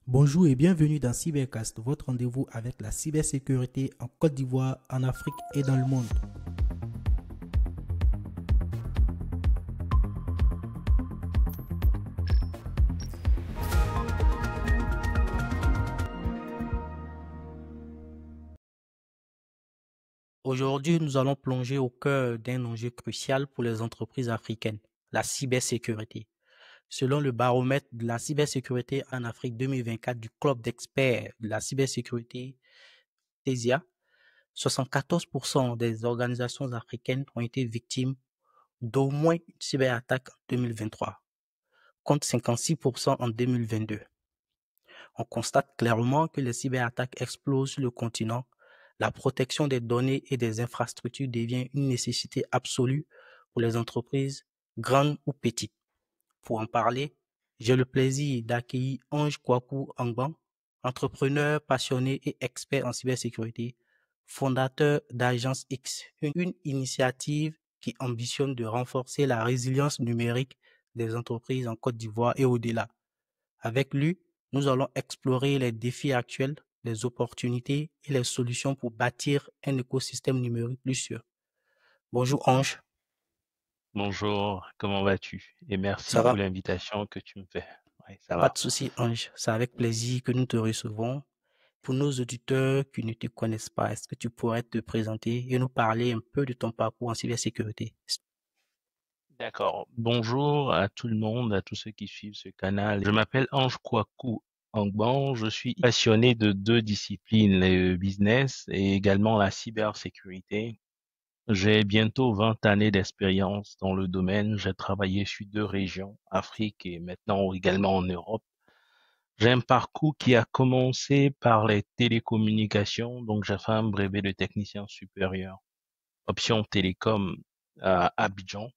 Bonjour et bienvenue dans Cybercast, votre rendez-vous avec la cybersécurité en Côte d'Ivoire, en Afrique et dans le monde. Aujourd'hui, nous allons plonger au cœur d'un enjeu crucial pour les entreprises africaines, la cybersécurité. Selon le baromètre de la cybersécurité en Afrique 2024 du Club d'experts de la cybersécurité TESIA, 74% des organisations africaines ont été victimes d'au moins une cyberattaque en 2023, contre 56% en 2022. On constate clairement que les cyberattaques explosent sur le continent. La protection des données et des infrastructures devient une nécessité absolue pour les entreprises, grandes ou petites. Pour en parler, j'ai le plaisir d'accueillir Ange Kouakou Angban, entrepreneur passionné et expert en cybersécurité, fondateur d'Agence X, une initiative qui ambitionne de renforcer la résilience numérique des entreprises en Côte d'Ivoire et au-delà. Avec lui, nous allons explorer les défis actuels, les opportunités et les solutions pour bâtir un écosystème numérique plus sûr. Bonjour Ange, Bonjour, comment vas-tu? Et merci ça pour va? l'invitation que tu me fais. Oui, ça Pas va. de souci Ange, c'est avec plaisir que nous te recevons. Pour nos auditeurs qui ne te connaissent pas, est-ce que tu pourrais te présenter et nous parler un peu de ton parcours en cybersécurité? D'accord. Bonjour à tout le monde, à tous ceux qui suivent ce canal. Je m'appelle Ange Kouakou Angban. Je suis passionné de deux disciplines, le business et également la cybersécurité. J'ai bientôt 20 années d'expérience dans le domaine. J'ai travaillé sur deux régions, Afrique et maintenant également en Europe. J'ai un parcours qui a commencé par les télécommunications, donc j'ai fait un brevet de technicien supérieur, option télécom à Abidjan.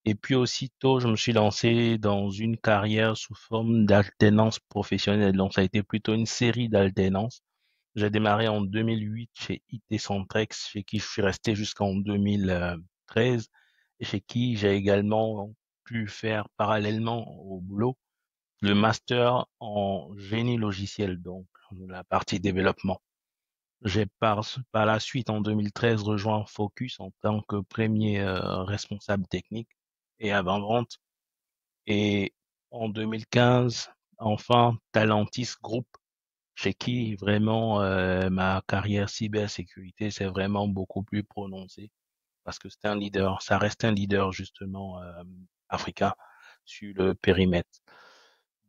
Et puis aussitôt, je me suis lancé dans une carrière sous forme d'alternance professionnelle. Donc ça a été plutôt une série d'alternances. J'ai démarré en 2008 chez IT Centrex, chez qui je suis resté jusqu'en 2013, et chez qui j'ai également pu faire parallèlement au boulot le master en génie logiciel, donc la partie développement. J'ai par la suite, en 2013, rejoint Focus en tant que premier responsable technique et avant-vente. Et en 2015, enfin, Talentis Group, chez qui vraiment ma carrière cybersécurité s'est vraiment beaucoup plus prononcée parce que c'est un leader, ça reste un leader justement africain sur le périmètre.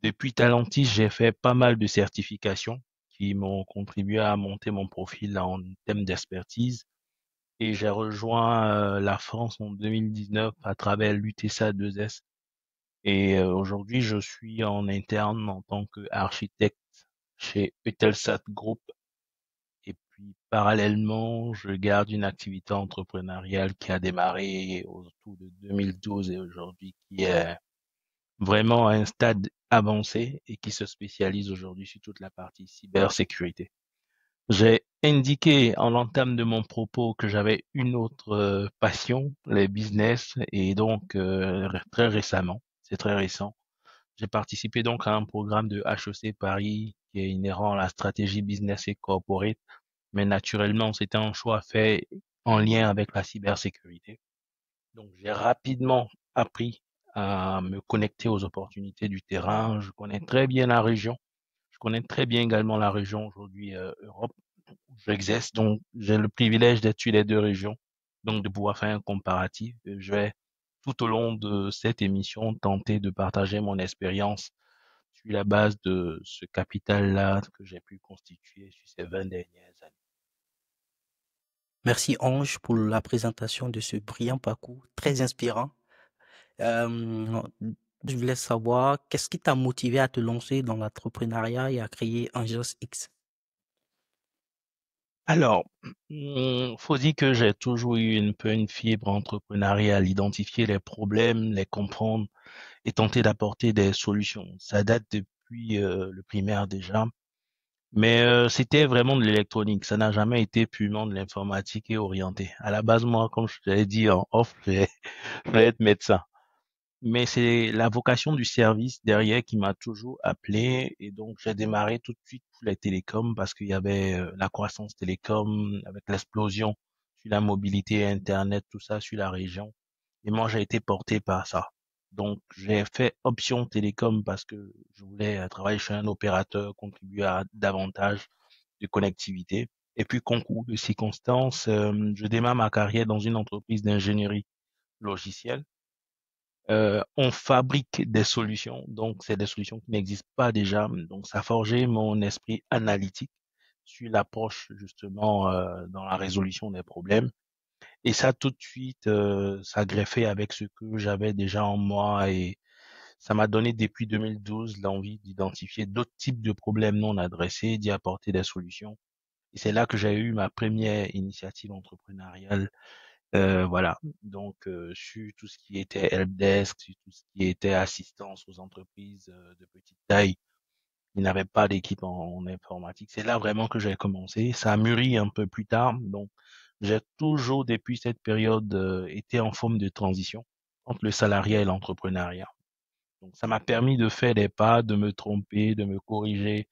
Depuis Talentis, j'ai fait pas mal de certifications qui m'ont contribué à monter mon profil en thème d'expertise et j'ai rejoint la France en 2019 à travers l'UTSA 2S et aujourd'hui je suis en interne en tant qu'architecte chez Eutelsat Group et puis parallèlement je garde une activité entrepreneuriale qui a démarré autour de 2012 et aujourd'hui qui est vraiment à un stade avancé et qui se spécialise aujourd'hui sur toute la partie cybersécurité. J'ai indiqué en l'entame de mon propos que j'avais une autre passion, les business, et donc très récemment, c'est très récent, j'ai participé donc à un programme de HEC Paris qui est inhérent à la stratégie business et corporate, mais naturellement c'était un choix fait en lien avec la cybersécurité. Donc j'ai rapidement appris à me connecter aux opportunités du terrain. Je connais très bien la région. Je connais très bien également la région aujourd'hui Europe où j'exerce. Donc j'ai le privilège d'être sur les deux régions, donc de pouvoir faire un comparatif. Je vais tout au long de cette émission tenter de partager mon expérience sur la base de ce capital-là que j'ai pu constituer sur ces 20 dernières années. Merci Ange pour la présentation de ce brillant parcours très inspirant. Euh, je voulais savoir qu'est-ce qui t'a motivé à te lancer dans l'entrepreneuriat et à créer Angels X. Alors, faut dire que j'ai toujours eu un peu une fibre entrepreneuriale, identifier les problèmes, les comprendre et tenter d'apporter des solutions. Ça date depuis le primaire déjà, mais c'était vraiment de l'électronique. Ça n'a jamais été purement de l'informatique et orienté. À la base, moi, comme je te l'ai dit en off, je voulais être médecin. Mais c'est la vocation du service derrière qui m'a toujours appelé. Et donc, j'ai démarré tout de suite pour les télécoms parce qu'il y avait la croissance télécom avec l'explosion sur la mobilité Internet, tout ça sur la région. Et moi, j'ai été porté par ça. Donc, j'ai fait option télécom parce que je voulais travailler chez un opérateur, contribuer à davantage de connectivité. Et puis, concours de circonstances, je démarre ma carrière dans une entreprise d'ingénierie logicielle. On fabrique des solutions, donc c'est des solutions qui n'existent pas déjà. Donc, ça a forgé mon esprit analytique sur l'approche justement dans la résolution des problèmes. Et ça, tout de suite, ça greffait avec ce que j'avais déjà en moi et ça m'a donné depuis 2012 l'envie d'identifier d'autres types de problèmes non adressés, d'y apporter des solutions. Et c'est là que j'ai eu ma première initiative entrepreneuriale. Voilà. Donc, sur tout ce qui était helpdesk, sur tout ce qui était assistance aux entreprises de petite taille, il n'avait pas d'équipe en informatique. C'est là vraiment que j'ai commencé. Ça a mûri un peu plus tard. Donc, j'ai toujours, depuis cette période, été en forme de transition entre le salariat et l'entrepreneuriat. Donc, ça m'a permis de faire des pas, de me tromper, de me corriger,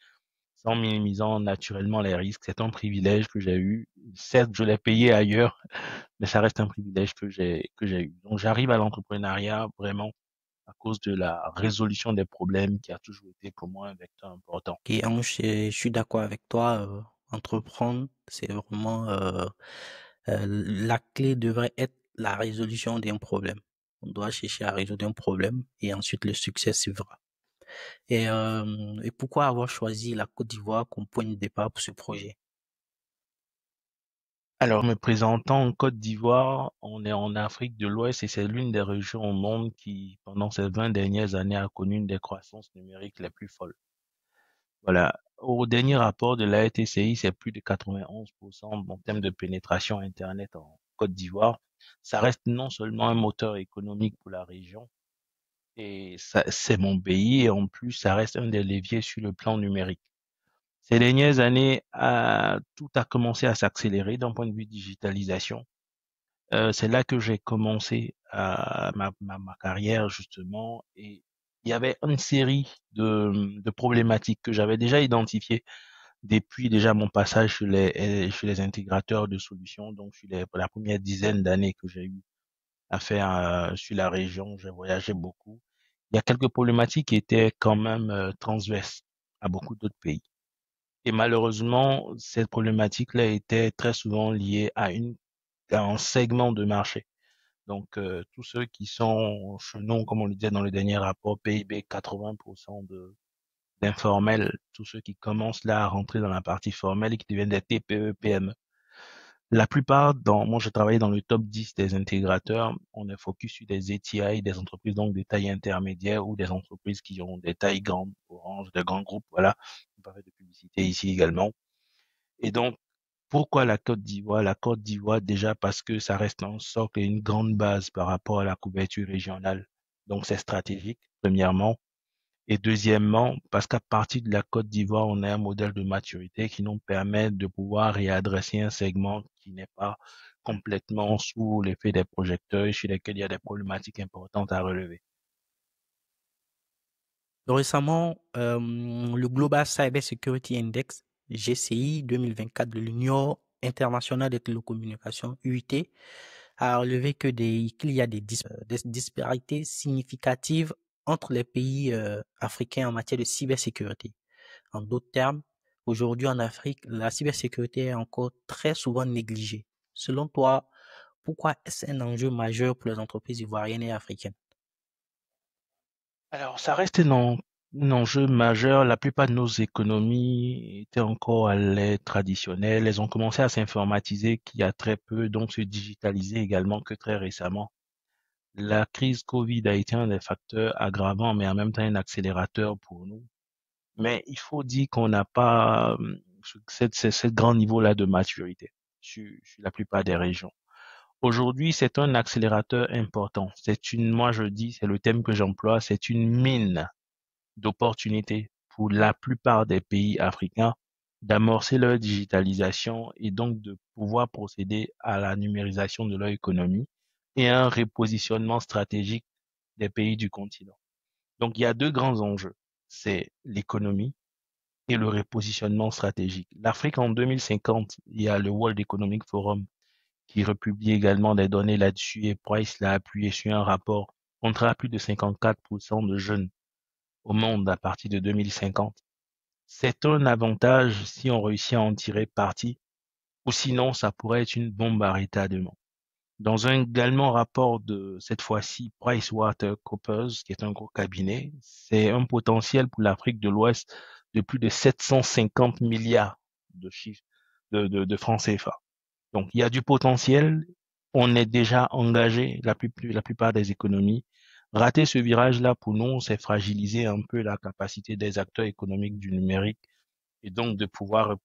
sans minimisant naturellement les risques. C'est un privilège que j'ai eu. Certes, je l'ai payé ailleurs, mais ça reste un privilège que j'ai eu. Donc, j'arrive à l'entrepreneuriat vraiment à cause de la résolution des problèmes qui a toujours été pour moi un vecteur important. Et je suis d'accord avec toi. Entreprendre, c'est vraiment la clé devrait être la résolution d'un problème. On doit chercher à résoudre un problème et ensuite le succès suivra. Et pourquoi avoir choisi la Côte d'Ivoire comme point de départ pour ce projet? Alors, me présentant en Côte d'Ivoire, on est en Afrique de l'Ouest et c'est l'une des régions au monde qui, pendant ces 20 dernières années, a connu une des croissances numériques les plus folles. Voilà. Au dernier rapport de la RTCI, c'est plus de 91% en termes de pénétration Internet en Côte d'Ivoire. Ça reste non seulement un moteur économique pour la région, et ça, c'est mon pays, et en plus, ça reste un des leviers sur le plan numérique. Ces dernières années, tout a commencé à s'accélérer d'un point de vue digitalisation. C'est là que j'ai commencé ma carrière, justement, et il y avait une série de problématiques que j'avais déjà identifiées depuis déjà mon passage chez les intégrateurs de solutions, donc pour la première dizaine d'années que j'ai eu à faire sur la région, j'ai voyagé beaucoup. Il y a quelques problématiques qui étaient quand même transverses à beaucoup d'autres pays. Et malheureusement, cette problématique-là était très souvent liée à un segment de marché. Donc, tous ceux qui sont chez nous, comme on le disait dans le dernier rapport, PIB 80% d'informels, tous ceux qui commencent là à rentrer dans la partie formelle et qui deviennent des TPE, PME. La plupart, moi j'ai travaillé dans le top 10 des intégrateurs, on est focus sur des ETI, des entreprises donc de taille intermédiaire ou des entreprises qui ont des tailles grandes, Orange, des grands groupes, voilà. On peut faire de publicité ici également. Et donc, pourquoi la Côte d'Ivoire? La Côte d'Ivoire, déjà parce que ça reste un socle et une grande base par rapport à la couverture régionale. Donc, c'est stratégique, premièrement. Et deuxièmement, parce qu'à partir de la Côte d'Ivoire, on a un modèle de maturité qui nous permet de pouvoir réadresser un segment qui n'est pas complètement sous l'effet des projecteurs et chez lesquels il y a des problématiques importantes à relever. Récemment, le Global Cyber Security Index, GCI 2024 de l'Union internationale des télécommunications, UIT, a relevé qu'il y a des disparités significatives entre les pays africains en matière de cybersécurité. En d'autres termes, aujourd'hui en Afrique, la cybersécurité est encore très souvent négligée. Selon toi, pourquoi est-ce un enjeu majeur pour les entreprises ivoiriennes et africaines? Alors, ça reste un enjeu majeur. La plupart de nos économies étaient encore à l'ère traditionnelle. Elles ont commencé à s'informatiser qu'il y a très peu, donc se digitaliser également que très récemment. La crise Covid a été un des facteurs aggravants, mais en même temps un accélérateur pour nous. Mais il faut dire qu'on n'a pas ce grand niveau-là de maturité sur la plupart des régions. Aujourd'hui, c'est un accélérateur important. Moi je dis, c'est le thème que j'emploie, c'est une mine d'opportunités pour la plupart des pays africains d'amorcer leur digitalisation et donc de pouvoir procéder à la numérisation de leur économie et un repositionnement stratégique des pays du continent. Donc, il y a deux grands enjeux. C'est l'économie et le repositionnement stratégique. L'Afrique en 2050, il y a le World Economic Forum qui republie également des données là-dessus et Price l'a appuyé sur un rapport. On comptera plus de 54% de jeunes au monde à partir de 2050. C'est un avantage si on réussit à en tirer parti, ou sinon ça pourrait être une bombe à retardement. Dans un également rapport de cette fois-ci PricewaterhouseCoopers, qui est un gros cabinet, c'est un potentiel pour l'Afrique de l'Ouest de plus de 750 milliards de chiffres de francs CFA. Donc il y a du potentiel, on est déjà engagé, la plupart des économies. Rater ce virage-là pour nous, c'est fragiliser un peu la capacité des acteurs économiques du numérique et donc de pouvoir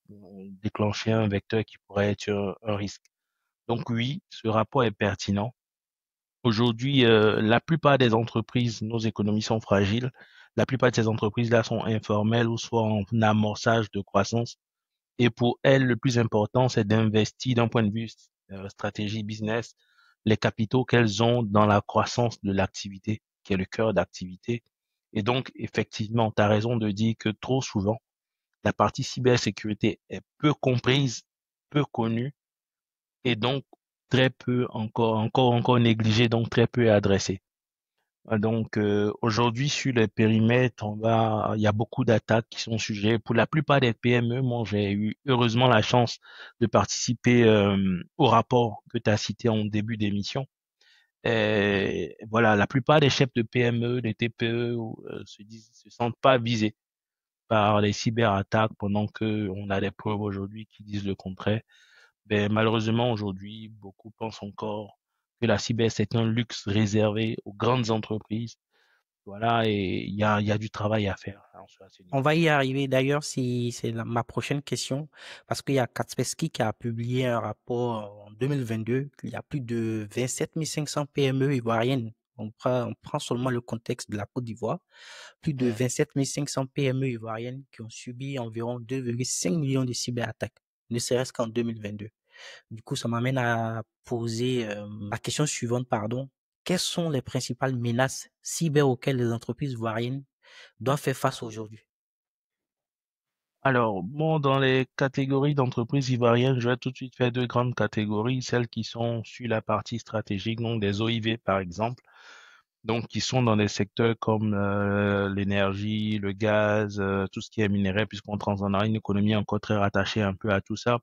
déclencher un vecteur qui pourrait être un risque. Donc oui, ce rapport est pertinent. Aujourd'hui, la plupart des entreprises, nos économies sont fragiles. La plupart de ces entreprises-là sont informelles ou soit en amorçage de croissance. Et pour elles, le plus important, c'est d'investir d'un point de vue stratégie business, les capitaux qu'elles ont dans la croissance de l'activité, qui est le cœur d'activité. Et donc, effectivement, tu as raison de dire que trop souvent, la partie cybersécurité est peu comprise, peu connue et donc très peu encore négligée, donc très peu adressée. Donc aujourd'hui sur les périmètres, il y a beaucoup d'attaques qui sont sujets. Pour la plupart des PME, moi j'ai eu heureusement la chance de participer au rapport que tu as cité en début d'émission. Et voilà, la plupart des chefs de PME, des TPE se sentent pas visés par les cyberattaques pendant que on a des preuves aujourd'hui qui disent le contraire. Ben, malheureusement, aujourd'hui, beaucoup pensent encore que la cyber, c'est un luxe réservé aux grandes entreprises. Voilà, et il y a du travail à faire hein, à ce On niveau. va y arriver. D'ailleurs, si c'est ma prochaine question, parce qu'il y a Kaspersky qui a publié un rapport en 2022. Il y a plus de 27 500 PME ivoiriennes. On prend seulement le contexte de la Côte d'Ivoire. Plus de Hmm. 27 500 PME ivoiriennes qui ont subi environ 2,5 millions de cyberattaques, ne serait-ce qu'en 2022. Du coup, ça m'amène à poser la question suivante, pardon. Quelles sont les principales menaces cyber auxquelles les entreprises ivoiriennes doivent faire face aujourd'hui? Alors, bon, dans les catégories d'entreprises ivoiriennes, je vais tout de suite faire deux grandes catégories, celles qui sont sur la partie stratégique, donc des OIV par exemple, donc qui sont dans des secteurs comme l'énergie, le gaz, tout ce qui est minerai, puisqu'on on a une économie encore très rattachée un peu à tout ça.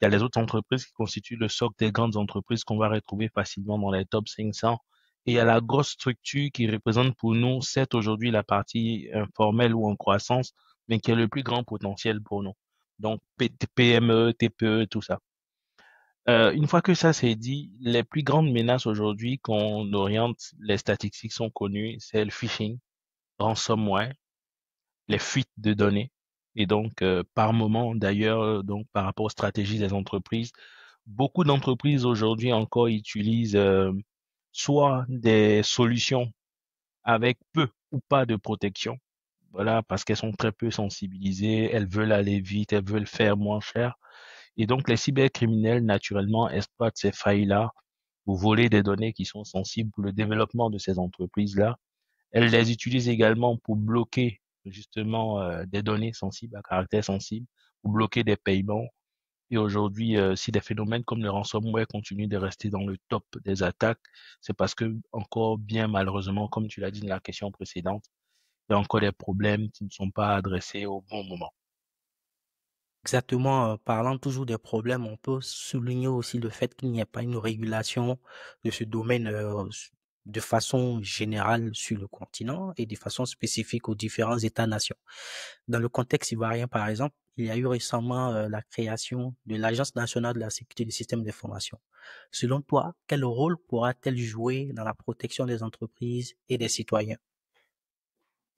Il y a les autres entreprises qui constituent le socle des grandes entreprises qu'on va retrouver facilement dans les top 500. Et il y a la grosse structure qui représente pour nous, c'est aujourd'hui la partie informelle ou en croissance, mais qui est le plus grand potentiel pour nous. Donc, PME, TPE, tout ça. Une fois que ça c'est dit, les plus grandes menaces aujourd'hui qu'on oriente, les statistiques sont connues, c'est le phishing, ransomware, les fuites de données. Et donc, par moment, d'ailleurs, donc par rapport aux stratégies des entreprises, beaucoup d'entreprises aujourd'hui encore utilisent soit des solutions avec peu ou pas de protection, voilà, parce qu'elles sont très peu sensibilisées, elles veulent aller vite, elles veulent faire moins cher. Et donc, les cybercriminels, naturellement, exploitent ces failles-là pour voler des données qui sont sensibles pour le développement de ces entreprises-là. Elles les utilisent également pour bloquer justement des données sensibles à caractère sensible, pour bloquer des paiements. Et aujourd'hui, si des phénomènes comme le ransomware continuent de rester dans le top des attaques, c'est parce que, encore bien malheureusement, comme tu l'as dit dans la question précédente, il y a encore des problèmes qui ne sont pas adressés au bon moment. Exactement, parlant toujours des problèmes, on peut souligner aussi le fait qu'il n'y ait pas une régulation de ce domaine de façon générale sur le continent et de façon spécifique aux différents États-nations. Dans le contexte ivoirien, par exemple, il y a eu récemment la création de l'Agence nationale de la sécurité des systèmes d'information. Selon toi, quel rôle pourra-t-elle jouer dans la protection des entreprises et des citoyens?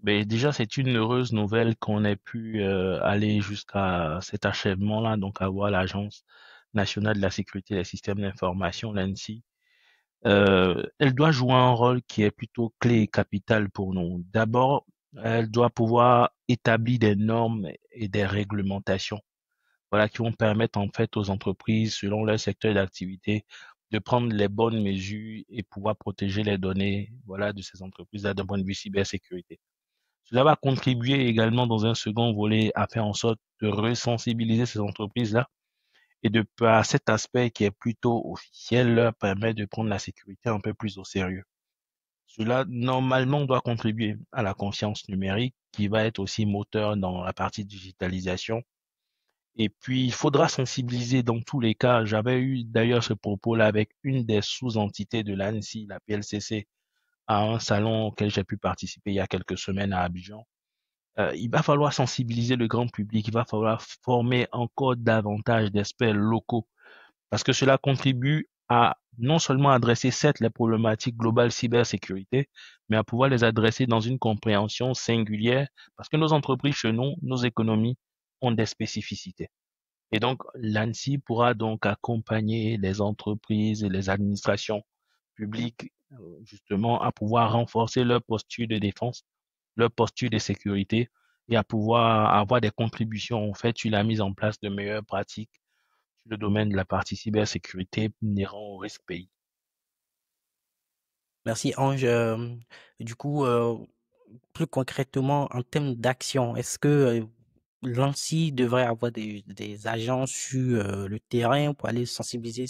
Mais déjà, c'est une heureuse nouvelle qu'on ait pu aller jusqu'à cet achèvement-là, donc avoir l'Agence nationale de la sécurité des systèmes d'information, l'ANSI. Elle doit jouer un rôle qui est plutôt clé et capital pour nous. D'abord, elle doit pouvoir établir des normes et des réglementations, voilà, qui vont permettre en fait aux entreprises, selon leur secteur d'activité, de prendre les bonnes mesures et pouvoir protéger les données, voilà, de ces entreprises-là d'un point de vue cybersécurité. Cela va contribuer également dans un second volet à faire en sorte de resensibiliser ces entreprises-là et de par cet aspect qui est plutôt officiel leur permettre de prendre la sécurité un peu plus au sérieux. Cela, normalement, doit contribuer à la confiance numérique qui va être aussi moteur dans la partie digitalisation. Et puis, il faudra sensibiliser dans tous les cas. J'avais eu d'ailleurs ce propos-là avec une des sous-entités de l'ANSSI, la PLCC, à un salon auquel j'ai pu participer il y a quelques semaines à Abidjan. Il va falloir sensibiliser le grand public, il va falloir former encore davantage d'experts locaux parce que cela contribue à non seulement adresser certes les problématiques globales cybersécurité, mais à pouvoir les adresser dans une compréhension singulière parce que nos entreprises chez nous, nos économies ont des spécificités. Et donc, l'ANSSI pourra donc accompagner les entreprises et les administrations publiques justement à pouvoir renforcer leur posture de défense, leur posture de sécurité et à pouvoir avoir des contributions en fait sur la mise en place de meilleures pratiques sur le domaine de la partie cybersécurité inhérent au risque pays. Merci Ange. Du coup, plus concrètement, en termes d'action, est-ce que l'ANSSI devrait avoir des agents sur le terrain pour aller sensibiliser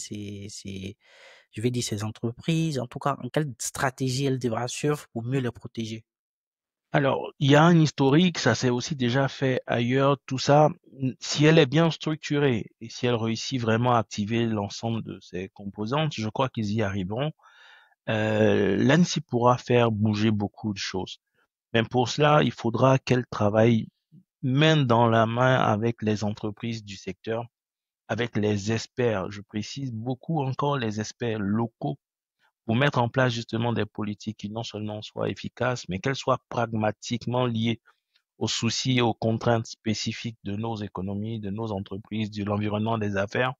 je vais dire, ces entreprises? En tout cas, en quelle stratégie elle devra suivre pour mieux les protéger? Alors, il y a un historique, ça s'est aussi déjà fait ailleurs, tout ça, si elle est bien structurée et si elle réussit vraiment à activer l'ensemble de ses composantes, je crois qu'ils y arriveront. L'ANSSI pourra faire bouger beaucoup de choses. Mais pour cela, il faudra qu'elle travaille main dans la main avec les entreprises du secteur, avec les experts, je précise beaucoup encore les experts locaux, pour mettre en place justement des politiques qui non seulement soient efficaces, mais qu'elles soient pragmatiquement liées aux soucis et aux contraintes spécifiques de nos économies, de nos entreprises, de l'environnement des affaires.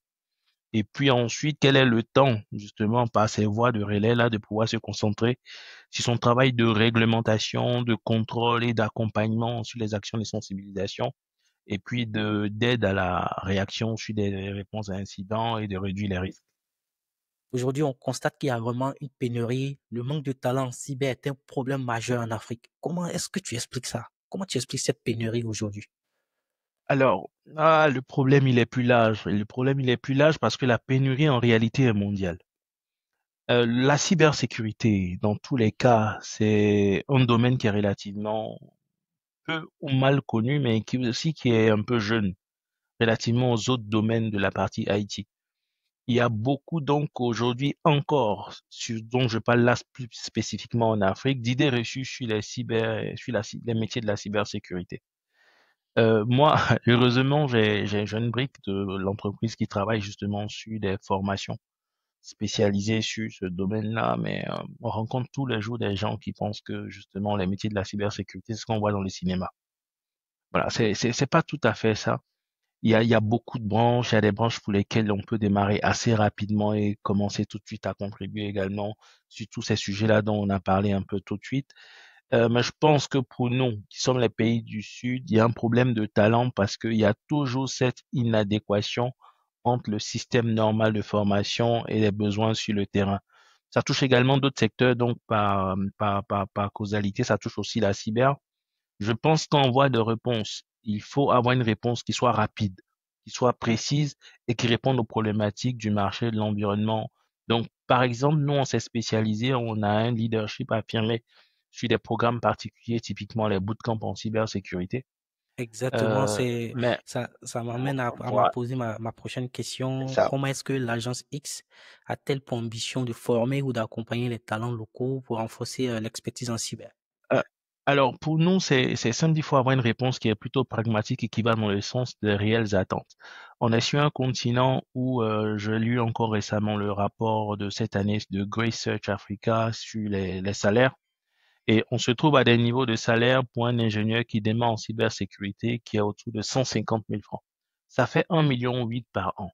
Et puis ensuite, quel est le temps, justement, par ces voies de relais-là, de pouvoir se concentrer sur son travail de réglementation, de contrôle et d'accompagnement sur les actions de sensibilisation, et puis d'aide à la réaction sur des réponses à incidents et de réduire les risques. Aujourd'hui, on constate qu'il y a vraiment une pénurie. Le manque de talent en cyber est un problème majeur en Afrique. Comment est-ce que tu expliques ça? Comment tu expliques cette pénurie aujourd'hui? Alors, le problème, il est plus large. Et le problème, il est plus large parce que la pénurie, en réalité, est mondiale. La cybersécurité, dans tous les cas, c'est un domaine qui est relativement peu ou mal connu, mais qui aussi qui est un peu jeune, relativement aux autres domaines de la partie IT. Il y a beaucoup donc aujourd'hui encore, dont je parle là plus spécifiquement en Afrique, d'idées reçues sur les les métiers de la cybersécurité. Moi, heureusement, j'ai une brique de l'entreprise qui travaille justement sur des formations spécialisées sur ce domaine-là, mais on rencontre tous les jours des gens qui pensent que justement les métiers de la cybersécurité, c'est ce qu'on voit dans les cinémas. Voilà, c'est pas tout à fait ça. Il y a beaucoup de branches, il y a des branches pour lesquelles on peut démarrer assez rapidement et commencer tout de suite à contribuer également sur tous ces sujets-là dont on a parlé un peu tout de suite. Mais je pense que pour nous, qui sommes les pays du Sud, il y a un problème de talent parce qu'il y a toujours cette inadéquation entre le système normal de formation et les besoins sur le terrain. Ça touche également d'autres secteurs, donc par causalité, ça touche aussi la cyber. Je pense qu'en voie de réponse, il faut avoir une réponse qui soit rapide, qui soit précise et qui réponde aux problématiques du marché, de l'environnement. Donc, par exemple, nous, on s'est spécialisé, on a un leadership affirmé sur des programmes particuliers, typiquement les bootcamps en cybersécurité. Exactement, Mais ça m'amène à me voilà, poser ma prochaine c'est question. ça. Comment est-ce que l'agence X a-t-elle pour ambition de former ou d'accompagner les talents locaux pour renforcer l'expertise en cyber? Euh, alors, pour nous, c'est simple, il faut avoir une réponse qui est plutôt pragmatique et qui va dans le sens des réelles attentes. On est sur un continent où je lu encore récemment le rapport de cette année de Grey Search Africa sur les salaires. Et on se trouve à des niveaux de salaire pour un ingénieur qui démarre en cybersécurité qui est autour de 150 000 francs. Ça fait 1,8 million par an.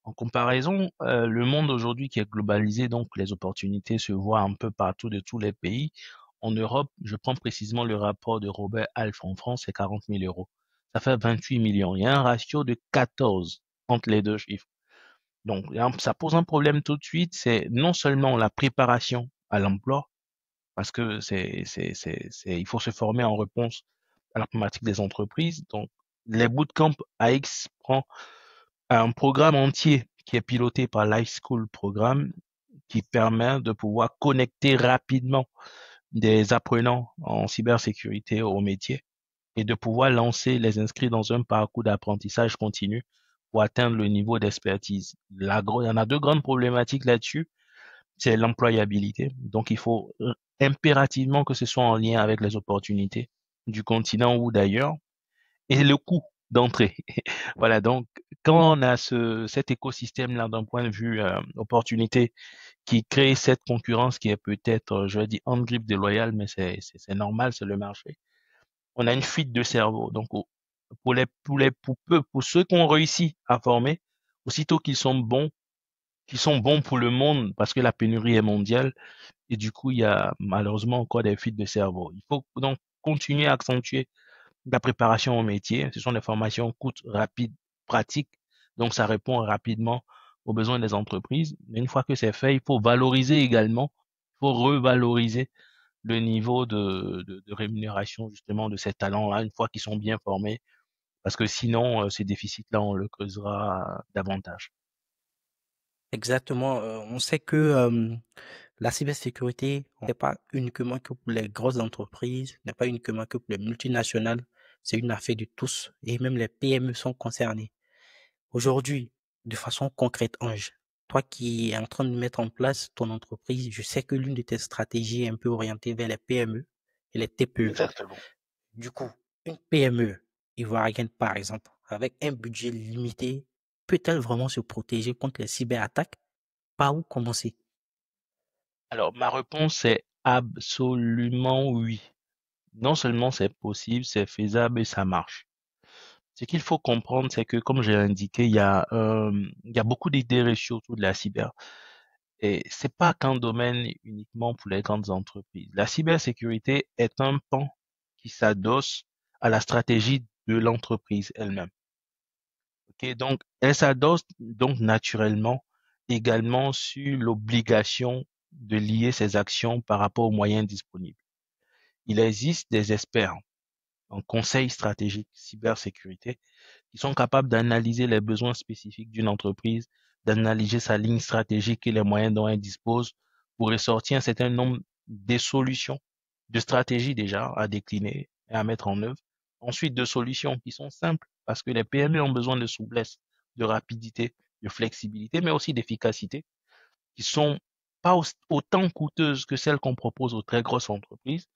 En comparaison, le monde aujourd'hui qui est globalisé, donc les opportunités se voient un peu partout de tous les pays. En Europe, je prends précisément le rapport de Robert Half en France, c'est 40 000 euros. Ça fait 28 millions. Il y a un ratio de 14 entre les deux chiffres. Donc, ça pose un problème tout de suite, c'est non seulement la préparation à l'emploi, parce que il faut se former en réponse à la problématique des entreprises. Donc, les bootcamps AX prend un programme entier qui est piloté par Life School Programme qui permet de pouvoir connecter rapidement des apprenants en cybersécurité au métier et de pouvoir lancer les inscrits dans un parcours d'apprentissage continu pour atteindre le niveau d'expertise. Il y en a deux grandes problématiques là-dessus. C'est l'employabilité. Donc, il faut impérativement que ce soit en lien avec les opportunités du continent ou d'ailleurs et le coût d'entrée. Voilà. Donc, quand on a cet écosystème-là d'un point de vue opportunité qui crée cette concurrence qui est peut-être, je vais dire, en grippe déloyale, mais c'est normal, c'est le marché. On a une fuite de cerveau. Donc, pour ceux qu'on réussit à former, aussitôt qu'ils sont bons pour le monde, parce que la pénurie est mondiale, et du coup, il y a malheureusement encore des fuites de cerveau. Il faut donc continuer à accentuer la préparation au métier. Ce sont des formations courtes, rapides, pratiques. Donc, ça répond rapidement aux besoins des entreprises. Mais une fois que c'est fait, il faut valoriser également, il faut revaloriser le niveau de rémunération justement de ces talents-là une fois qu'ils sont bien formés. Parce que sinon, ces déficits-là, on le creusera davantage. Exactement. On sait que la cybersécurité n'est pas uniquement que pour les grosses entreprises, n'est pas uniquement que pour les multinationales. C'est une affaire de tous et même les PME sont concernés. Aujourd'hui, de façon concrète, Ange, toi qui es en train de mettre en place ton entreprise, je sais que l'une de tes stratégies est un peu orientée vers les PME et les TPE. Exactement. Du coup, une PME ivoirienne, par exemple, avec un budget limité, peut-elle vraiment se protéger contre les cyberattaques? Par où commencer? Alors, ma réponse est absolument oui. Non seulement c'est possible, c'est faisable et ça marche. Ce qu'il faut comprendre, c'est que, comme j'ai indiqué, il y a beaucoup d'idées reçues autour de la cyber. Et c'est pas qu'un domaine uniquement pour les grandes entreprises. La cybersécurité est un pan qui s'adosse à la stratégie de l'entreprise elle-même. Ok, donc, elle s'adosse donc naturellement également sur l'obligation de lier ses actions par rapport aux moyens disponibles. Il existe des experts en conseil stratégique cybersécurité qui sont capables d'analyser les besoins spécifiques d'une entreprise, d'analyser sa ligne stratégique et les moyens dont elle dispose pour ressortir un certain nombre de solutions, de stratégies déjà à décliner et à mettre en œuvre. Ensuite, de solutions qui sont simples parce que les PME ont besoin de souplesse, de rapidité, de flexibilité, mais aussi d'efficacité, qui sont pas autant coûteuses que celles qu'on propose aux très grosses entreprises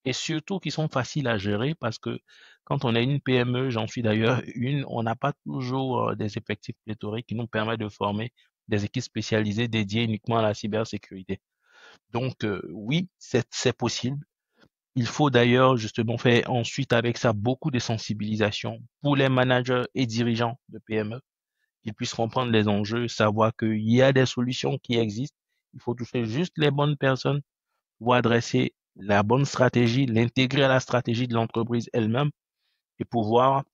et surtout qui sont faciles à gérer parce que quand on est une PME, j'en suis d'ailleurs une, on n'a pas toujours des effectifs pléthoriques qui nous permettent de former des équipes spécialisées dédiées uniquement à la cybersécurité. Donc oui, c'est possible. Il faut d'ailleurs justement faire ensuite avec ça beaucoup de sensibilisation pour les managers et dirigeants de PME, qu'ils puissent comprendre les enjeux, savoir qu'il y a des solutions qui existent. Il faut toucher juste les bonnes personnes pour adresser la bonne stratégie, l'intégrer à la stratégie de l'entreprise elle-même et pouvoir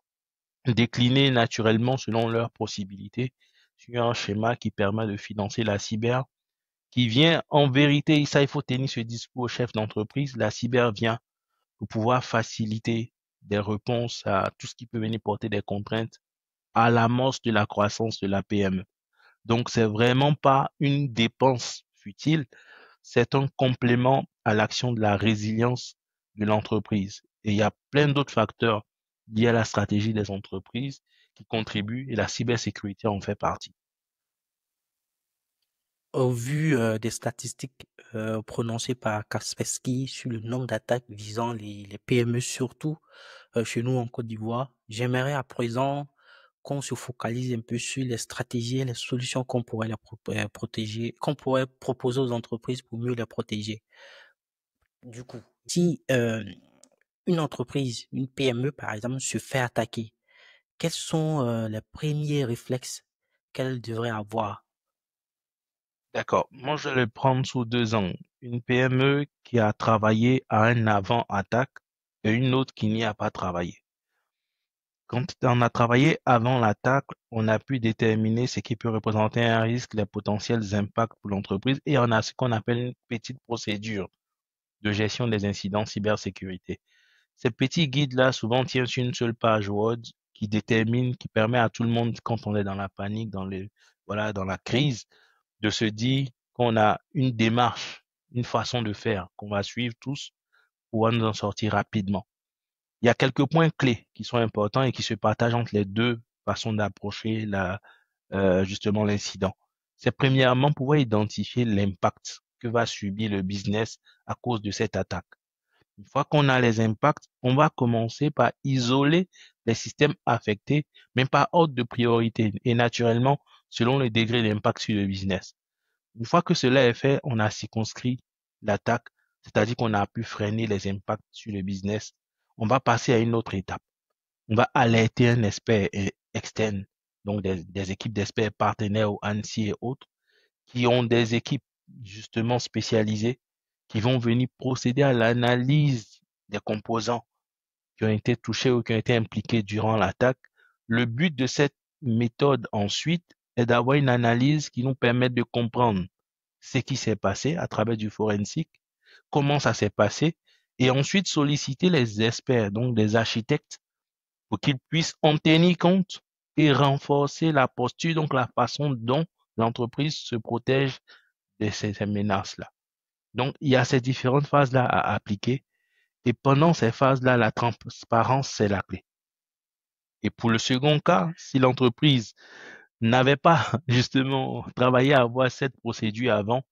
décliner naturellement selon leurs possibilités sur un schéma qui permet de financer la cyber, qui vient en vérité, ça il faut tenir ce discours au chef d'entreprise, la cyber vient pour pouvoir faciliter des réponses à tout ce qui peut venir porter des contraintes à l'amorce de la croissance de la PME. Donc c'est vraiment pas une dépense futile, c'est un complément à l'action de la résilience de l'entreprise. Et il y a plein d'autres facteurs liés à la stratégie des entreprises qui contribuent et la cybersécurité en fait partie. Au vu des statistiques prononcées par Kaspersky sur le nombre d'attaques visant les PME, surtout chez nous en Côte d'Ivoire, j'aimerais à présent qu'on se focalise un peu sur les stratégies et les solutions qu'on pourrait protéger, qu'on pourrait proposer aux entreprises pour mieux les protéger. Du coup, si une entreprise, une PME par exemple, se fait attaquer, quels sont les premiers réflexes qu'elle devrait avoir? D'accord. Moi, je vais le prendre sous deux angles. Une PME qui a travaillé à un avant-attaque et une autre qui n'y a pas travaillé. Quand on a travaillé avant l'attaque, on a pu déterminer ce qui peut représenter un risque, les potentiels impacts pour l'entreprise et on a ce qu'on appelle une petite procédure de gestion des incidents cybersécurité. Ces petits guides-là, souvent, tiennent sur une seule page Word qui détermine, qui permet à tout le monde, quand on est dans la panique, voilà, dans la crise, de se dire qu'on a une démarche, une façon de faire qu'on va suivre tous pour nous en sortir rapidement. Il y a quelques points clés qui sont importants et qui se partagent entre les deux façons d'approcher justement l'incident. C'est premièrement pouvoir identifier l'impact que va subir le business à cause de cette attaque. Une fois qu'on a les impacts, on va commencer par isoler les systèmes affectés, mais par ordre de priorité et naturellement selon le degré d'impact sur le business. Une fois que cela est fait, on a circonscrit l'attaque, c'est-à-dire qu'on a pu freiner les impacts sur le business. On va passer à une autre étape. On va alerter un expert externe, donc des équipes d'experts partenaires ou ANSI et autres, qui ont des équipes justement spécialisées, qui vont venir procéder à l'analyse des composants qui ont été touchés ou qui ont été impliqués durant l'attaque. Le but de cette méthode ensuite est d'avoir une analyse qui nous permette de comprendre ce qui s'est passé à travers du forensique, comment ça s'est passé, et ensuite solliciter les experts, donc des architectes, pour qu'ils puissent en tenir compte et renforcer la posture, donc la façon dont l'entreprise se protège de ces menaces-là. Donc, il y a ces différentes phases-là à appliquer. Et pendant ces phases-là, la transparence, c'est la clé. Et pour le second cas, si l'entreprise n'avait pas justement travaillé à avoir cette procédure avant,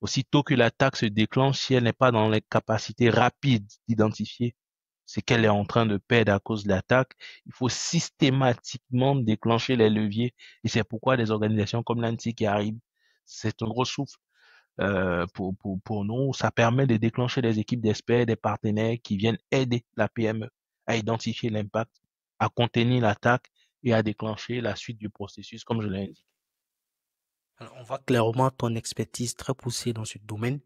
aussitôt que l'attaque se déclenche, si elle n'est pas dans les capacités rapides d'identifier ce qu'elle est en train de perdre à cause de l'attaque, il faut systématiquement déclencher les leviers. Et c'est pourquoi des organisations comme l'ANSSI qui arrivent, c'est un gros souffle pour nous. Ça permet de déclencher des équipes d'experts, des partenaires qui viennent aider la PME à identifier l'impact, à contenir l'attaque et à déclencher la suite du processus, comme je l'ai indiqué. Alors, on voit clairement ton expertise très poussée dans ce domaine.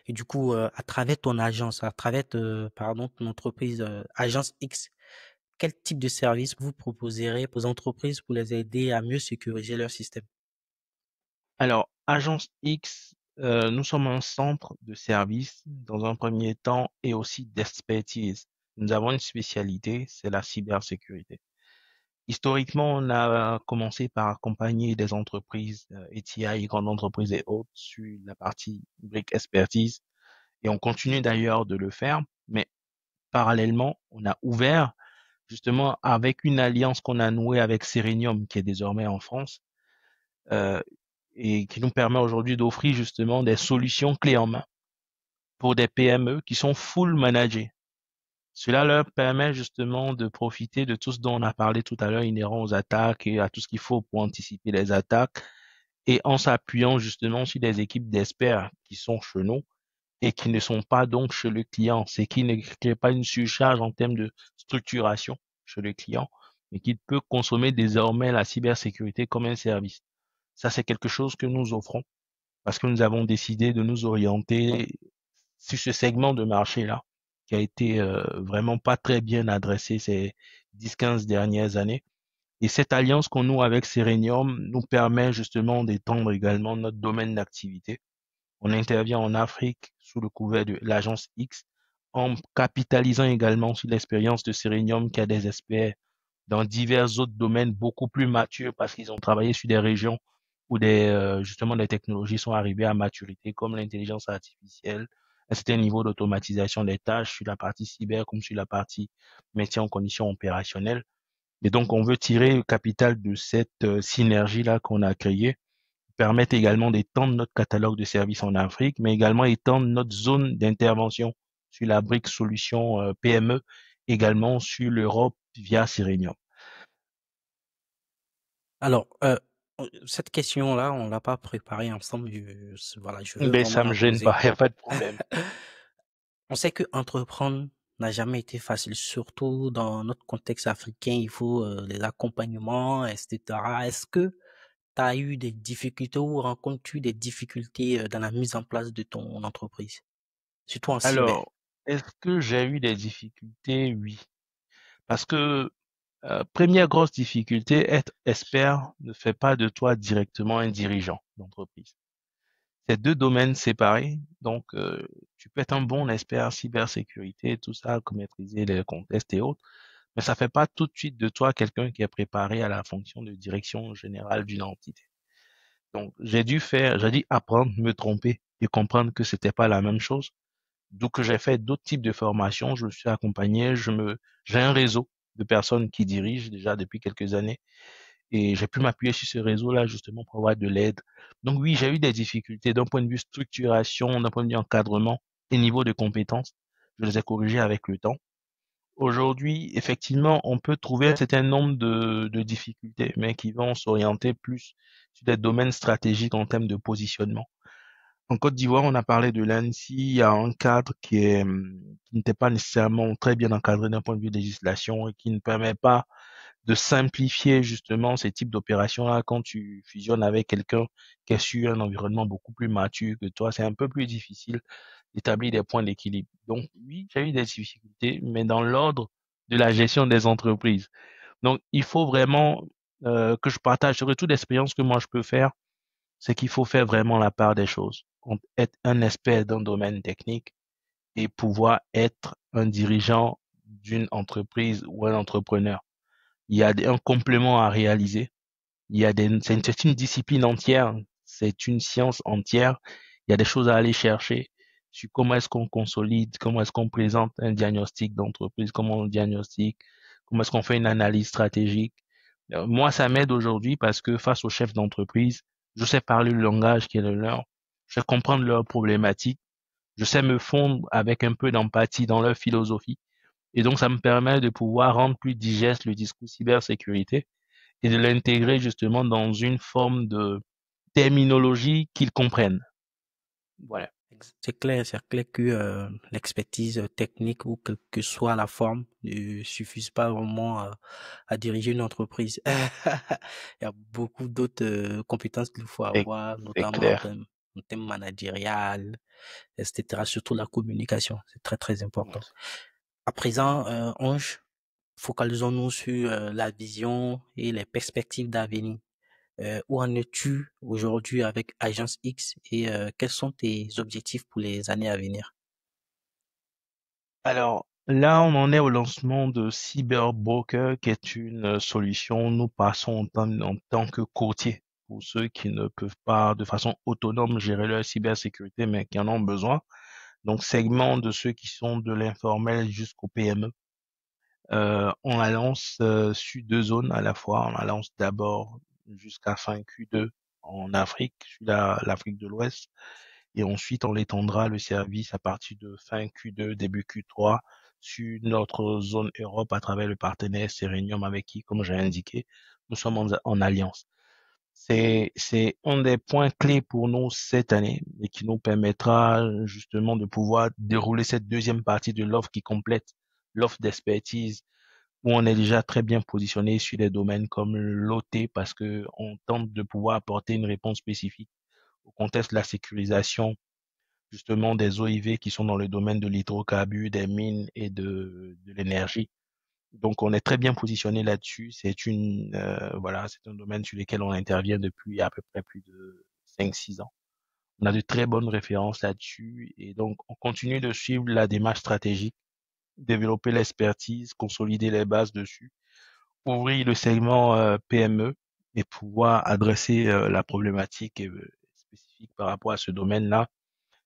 Et du coup, à travers ton agence, à travers, pardon, ton entreprise, Agence X, quel type de service vous proposerez aux entreprises pour les aider à mieux sécuriser leur système? Alors, Agence X, nous sommes un centre de service dans un premier temps et aussi d'expertise. Nous avons une spécialité, c'est la cybersécurité. Historiquement, on a commencé par accompagner des entreprises, ETI, grandes entreprises et autres, sur la partie brique expertise. Et on continue d'ailleurs de le faire. Mais parallèlement, on a ouvert justement avec une alliance qu'on a nouée avec Serenium, qui est désormais en France, euh, et qui nous permet aujourd'hui d'offrir justement des solutions clés en main pour des PME qui sont full managées. Cela leur permet justement de profiter de tout ce dont on a parlé tout à l'heure, inhérent aux attaques et à tout ce qu'il faut pour anticiper les attaques, et en s'appuyant justement sur des équipes d'experts qui sont chez nous et qui ne sont pas donc chez le client, c'est qui ne crée pas une surcharge en termes de structuration chez le client, mais qui peut consommer désormais la cybersécurité comme un service. Ça, c'est quelque chose que nous offrons parce que nous avons décidé de nous orienter sur ce segment de marché-là qui a été vraiment pas très bien adressé ces 10-15 dernières années. Et cette alliance qu'on noue avec Serenium nous permet justement d'étendre également notre domaine d'activité. On intervient en Afrique sous le couvert de l'agence X en capitalisant également sur l'expérience de Serenium qui a des experts dans divers autres domaines beaucoup plus matures parce qu'ils ont travaillé sur des régions où justement des technologies sont arrivées à maturité comme l'intelligence artificielle, un certain niveau d'automatisation des tâches sur la partie cyber comme sur la partie métier en conditions opérationnelles. Et donc, on veut tirer le capital de cette synergie-là qu'on a créée, permettre également d'étendre notre catalogue de services en Afrique, mais également étendre notre zone d'intervention sur la brique solution PME, également sur l'Europe via Serenium. Alors, cette question-là, on l'a pas préparée ensemble. Voilà, je veux Ben, vraiment ça me la gêne pas, poser. il n'y a pas de problème. On sait que entreprendre n'a jamais été facile, surtout dans notre contexte africain. Il faut les accompagnements, etc. Est-ce que tu as eu des difficultés ou rencontres-tu des difficultés dans la mise en place de ton entreprise, surtout en cyber? Alors, est-ce que j'ai eu des difficultés? Oui. Parce que Première grosse difficulté, être expert ne fait pas de toi directement un dirigeant d'entreprise. C'est deux domaines séparés. Donc, tu peux être un bon expert cybersécurité, tout ça, comme maîtriser les contextes et autres, mais ça fait pas tout de suite de toi quelqu'un qui est préparé à la fonction de direction générale d'une entité. Donc, j'ai dû apprendre, me tromper et comprendre que c'était pas la même chose. D'où que j'ai fait d'autres types de formations, je me suis accompagné, j'ai un réseau de personnes qui dirigent déjà depuis quelques années et j'ai pu m'appuyer sur ce réseau-là justement pour avoir de l'aide. Donc oui, j'ai eu des difficultés d'un point de vue structuration, d'un point de vue encadrement et niveau de compétences. Je les ai corrigées avec le temps. Aujourd'hui, effectivement, on peut trouver un certain nombre de difficultés, mais qui vont s'orienter plus sur des domaines stratégiques en termes de positionnement. En Côte d'Ivoire, on a parlé de l'ANSSI, il y a un cadre qui n'était pas nécessairement très bien encadré d'un point de vue législation et qui ne permet pas de simplifier justement ces types d'opérations-là quand tu fusionnes avec quelqu'un qui est sur un environnement beaucoup plus mature que toi. C'est un peu plus difficile d'établir des points d'équilibre. Donc oui, j'ai eu des difficultés, mais dans l'ordre de la gestion des entreprises. Donc il faut vraiment que je partage sur toute l'expérience que moi je peux faire, c'est qu'il faut faire vraiment la part des choses. Être un expert d'un domaine technique et pouvoir être un dirigeant d'une entreprise ou un entrepreneur. Il y a un complément à réaliser. C'est une discipline entière. C'est une science entière. Il y a des choses à aller chercher sur comment est-ce qu'on consolide, comment est-ce qu'on présente un diagnostic d'entreprise, comment on diagnostique, comment est-ce qu'on fait une analyse stratégique. Moi, ça m'aide aujourd'hui parce que face aux chefs d'entreprise, je sais parler le langage qui est le leur, je sais comprendre leurs problématiques, je sais me fondre avec un peu d'empathie dans leur philosophie. Et donc, ça me permet de pouvoir rendre plus digeste le discours cybersécurité et de l'intégrer justement dans une forme de terminologie qu'ils comprennent. Voilà. C'est clair que l'expertise technique ou quelle que soit la forme ne suffise pas vraiment à diriger une entreprise. Il y a beaucoup d'autres compétences qu'il faut C'est avoir, c'est notamment clair. en termes managérial, etc. Surtout la communication, c'est très très important. À présent, Ange, focalisons-nous sur la vision et les perspectives d'avenir. Où en es-tu aujourd'hui avec Agence X et quels sont tes objectifs pour les années à venir? Alors, là, on en est au lancement de Cyberbroker, qui est une solution. Nous passons en tant que courtier pour ceux qui ne peuvent pas de façon autonome gérer leur cybersécurité, mais qui en ont besoin. Donc, segment de ceux qui sont de l'informel jusqu'au PME. On la lance sur deux zones à la fois. On la lance d'abord jusqu'à fin Q2 en Afrique, sur l'Afrique de l'Ouest, et ensuite on l'étendra le service à partir de fin Q2, début Q3 sur notre zone Europe à travers le partenaire Serenium avec qui, comme j'ai indiqué, nous sommes en alliance. C'est un des points clés pour nous cette année et qui nous permettra justement de pouvoir dérouler cette deuxième partie de l'offre qui complète l'offre d'expertise où on est déjà très bien positionné sur des domaines comme l'OT parce que on tente de pouvoir apporter une réponse spécifique au contexte de la sécurisation justement des OIV qui sont dans le domaine de l'hydrocarbure, des mines et de l'énergie. Donc on est très bien positionné là-dessus. Voilà, c'est un domaine sur lequel on intervient depuis à peu près plus de 5 6 ans. On a de très bonnes références là-dessus et donc on continue de suivre la démarche stratégique, développer l'expertise, consolider les bases dessus, ouvrir le segment PME et pouvoir adresser la problématique spécifique par rapport à ce domaine-là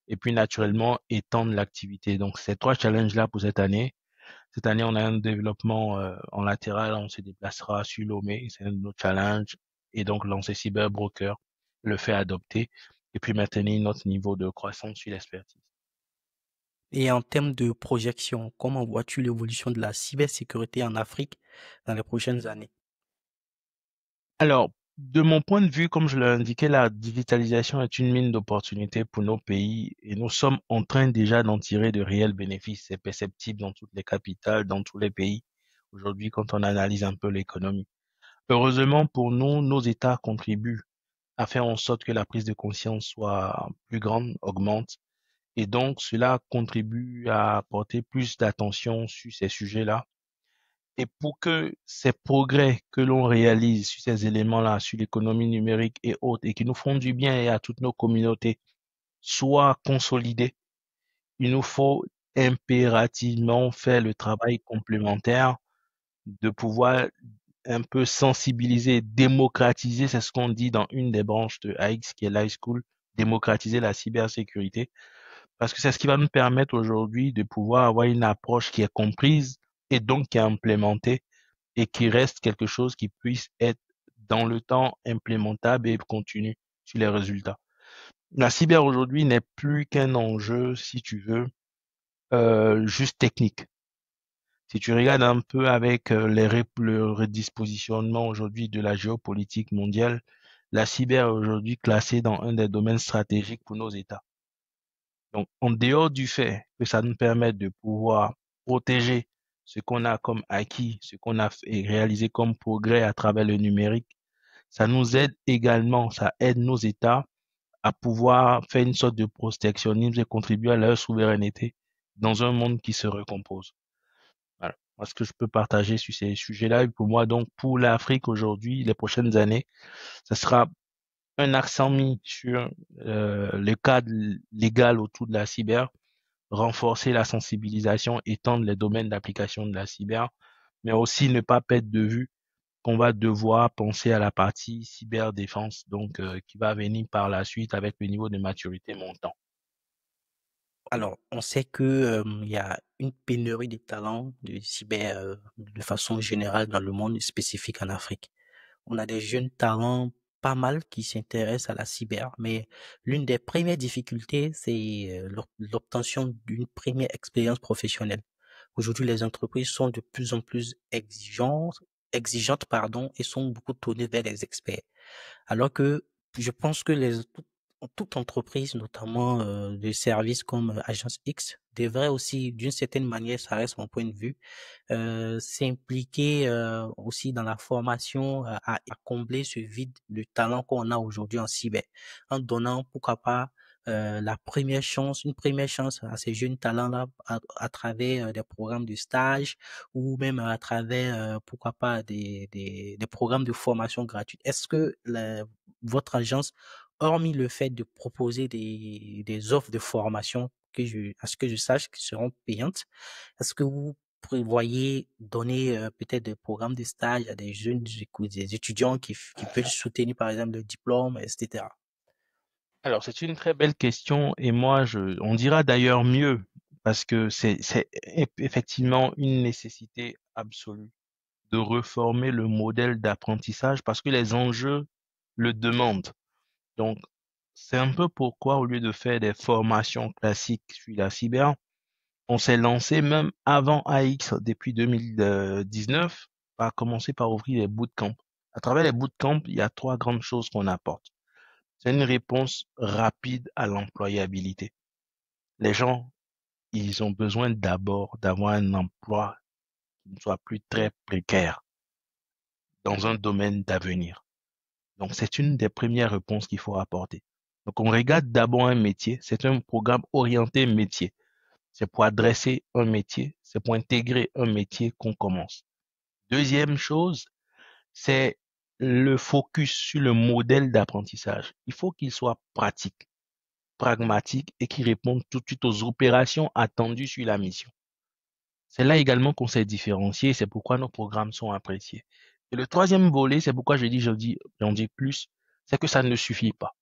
et puis naturellement étendre l'activité. Donc ces trois challenges-là pour cette année. Cette année, on a un développement en latéral, on se déplacera sur Lomé, c'est un de nos challenges, et donc lancer Cyberbroker, le faire adopter, et puis maintenir notre niveau de croissance sur l'expertise. Et en termes de projection, comment vois-tu l'évolution de la cybersécurité en Afrique dans les prochaines années? Alors, de mon point de vue, comme je l'ai indiqué, la digitalisation est une mine d'opportunités pour nos pays et nous sommes en train déjà d'en tirer de réels bénéfices. C'est perceptible dans toutes les capitales, dans tous les pays. Aujourd'hui, quand on analyse un peu l'économie. Heureusement pour nous, nos États contribuent à faire en sorte que la prise de conscience soit plus grande, augmente. Et donc, cela contribue à porter plus d'attention sur ces sujets-là. Et pour que ces progrès que l'on réalise sur ces éléments-là, sur l'économie numérique et autres, et qui nous font du bien et à toutes nos communautés, soient consolidés, il nous faut impérativement faire le travail complémentaire de pouvoir un peu sensibiliser, démocratiser, c'est ce qu'on dit dans une des branches de AX qui est l'High School, démocratiser la cybersécurité, parce que c'est ce qui va nous permettre aujourd'hui de pouvoir avoir une approche qui est comprise et donc qui est implémentée et qui reste quelque chose qui puisse être dans le temps implémentable et continu sur les résultats. La cyber aujourd'hui n'est plus qu'un enjeu, si tu veux, juste technique. Si tu regardes un peu avec le redispositionnement aujourd'hui de la géopolitique mondiale, la cyber est aujourd'hui classée dans un des domaines stratégiques pour nos États. Donc, en dehors du fait que ça nous permet de pouvoir protéger ce qu'on a comme acquis, ce qu'on a réalisé comme progrès à travers le numérique, ça nous aide également, ça aide nos États à pouvoir faire une sorte de protectionnisme et contribuer à leur souveraineté dans un monde qui se recompose. Voilà. Moi, ce que je peux partager sur ces sujets-là, et pour moi, donc, pour l'Afrique aujourd'hui, les prochaines années, ça sera un accent mis sur le cadre légal autour de la cyber, renforcer la sensibilisation, étendre les domaines d'application de la cyber, mais aussi ne pas perdre de vue qu'on va devoir penser à la partie cyberdéfense, donc qui va venir par la suite avec le niveau de maturité montant. Alors, on sait que il y a une pénurie de talents de cyber de façon générale dans le monde, spécifique en Afrique. On a des jeunes talents pas mal qui s'intéressent à la cyber, mais l'une des premières difficultés, c'est l'obtention d'une première expérience professionnelle. Aujourd'hui, les entreprises sont de plus en plus exigeantes, pardon, et sont beaucoup tournées vers les experts. Alors que je pense que toute entreprise, notamment de services comme Agence X, devrait aussi, d'une certaine manière, ça reste mon point de vue, s'impliquer aussi dans la formation à combler ce vide de talent qu'on a aujourd'hui en cyber, en donnant, pourquoi pas, une première chance à ces jeunes talents-là à travers des programmes de stage ou même à travers, pourquoi pas, des programmes de formation gratuite. Est-ce que votre agence, hormis le fait de proposer des offres de formation à ce que je sache, qui seront payantes, est-ce que vous prévoyez donner peut-être des programmes de stage à des jeunes, des étudiants qui peuvent soutenir par exemple le diplôme, etc. Alors, c'est une très belle question et moi, on dira d'ailleurs mieux parce que c'est effectivement une nécessité absolue de reformer le modèle d'apprentissage parce que les enjeux le demandent. Donc, c'est un peu pourquoi, au lieu de faire des formations classiques sur la cyber, on s'est lancé même avant AX, depuis 2019, à commencer par ouvrir les bootcamps. À travers les bootcamps, il y a trois grandes choses qu'on apporte. C'est une réponse rapide à l'employabilité. Les gens, ils ont besoin d'abord d'avoir un emploi qui ne soit plus très précaire dans un domaine d'avenir. Donc, c'est une des premières réponses qu'il faut apporter. Donc, on regarde d'abord un métier. C'est un programme orienté métier. C'est pour adresser un métier. C'est pour intégrer un métier qu'on commence. Deuxième chose, c'est le focus sur le modèle d'apprentissage. Il faut qu'il soit pratique, pragmatique et qui réponde tout de suite aux opérations attendues sur la mission. C'est là également qu'on s'est différencié. C'est pourquoi nos programmes sont appréciés. Et le troisième volet, c'est pourquoi j'en dis plus, c'est que ça ne suffit pas.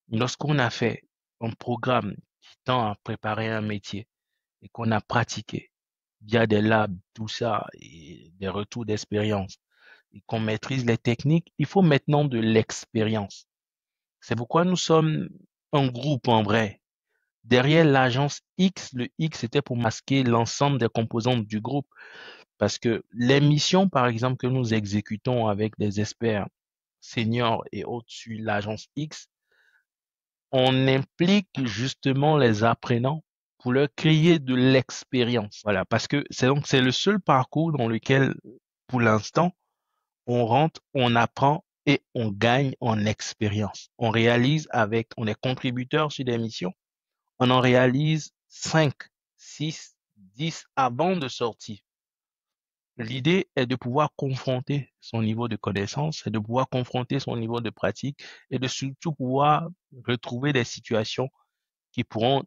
Lorsqu'on a fait un programme qui tend à préparer un métier et qu'on a pratiqué via des labs, tout ça, et des retours d'expérience, et qu'on maîtrise les techniques, il faut maintenant de l'expérience. C'est pourquoi nous sommes un groupe en vrai. Derrière l'agence X, le X était pour masquer l'ensemble des composantes du groupe. Parce que les missions, par exemple, que nous exécutons avec des experts seniors et autres sur l'agence X, on implique justement les apprenants pour leur créer de l'expérience. Voilà, parce que c'est le seul parcours dans lequel, pour l'instant, on rentre, on apprend et on gagne en expérience. On est contributeur sur des missions, on en réalise 5, 6, 10 avant de sortir. L'idée est de pouvoir confronter son niveau de connaissance, et de pouvoir confronter son niveau de pratique et de surtout pouvoir retrouver des situations qui pourront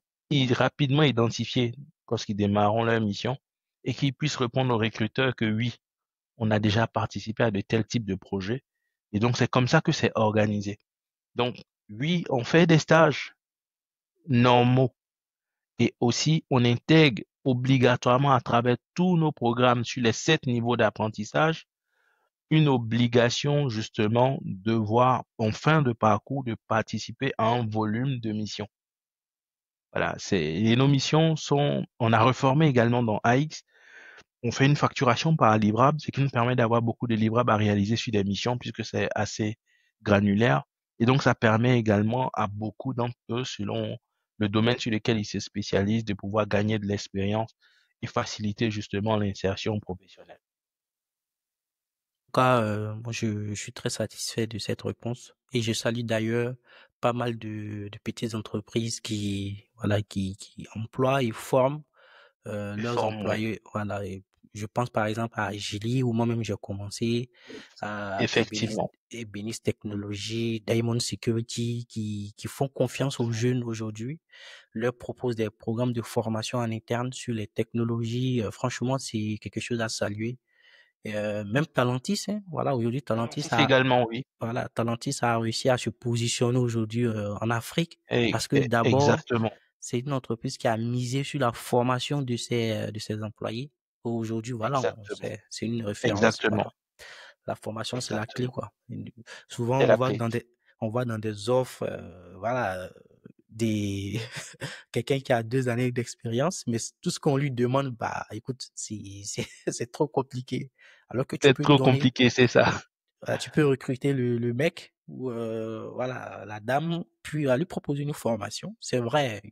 rapidement identifier lorsqu'ils démarreront leur mission et qu'ils puissent répondre aux recruteurs que oui, on a déjà participé à de tels types de projets. Et donc, c'est comme ça que c'est organisé. Donc, oui, on fait des stages normaux et aussi on intègre obligatoirement à travers tous nos programmes sur les 7 niveaux d'apprentissage une obligation justement de voir en fin de parcours de participer à un volume de missions. Voilà, et nos missions sont, on a reformé également dans AX, on fait une facturation par livrable, ce qui nous permet d'avoir beaucoup de livrables à réaliser sur des missions puisque c'est assez granulaire. Et donc, ça permet également à beaucoup d'entre eux, selon le domaine sur lequel ils se spécialisent, de pouvoir gagner de l'expérience et faciliter justement l'insertion professionnelle. En tout cas, moi, je suis très satisfait de cette réponse et je salue d'ailleurs pas mal de petites entreprises qui, voilà, qui emploient et forment Et leurs forme, ouais. employés. Voilà, et je pense par exemple à Gili où moi-même j'ai commencé, à Effectivement. Ebenis Technologies, Diamond Security qui font confiance aux jeunes aujourd'hui, leur proposent des programmes de formation en interne sur les technologies. Franchement, c'est quelque chose à saluer. Et, même Talentis, hein, voilà, aujourd'hui Talentis C'est également, oui. Talentis a réussi à se positionner aujourd'hui en Afrique parce que d'abord Exactement. c'est une entreprise qui a misé sur la formation de ses employés. Aujourd'hui, voilà, Exactement. c'est une référence. Exactement. Voilà, la formation c'est la clé, Exactement. quoi. Souvent C'est la clé. on voit dans des offres, voilà, des quelqu'un qui a 2 années d'expérience, mais tout ce qu'on lui demande, bah, écoute, c'est trop compliqué. Alors que tu C'est peux trop donner, compliqué, c'est ça. tu peux recruter le mec ou voilà la dame, puis lui proposer une formation. C'est vrai,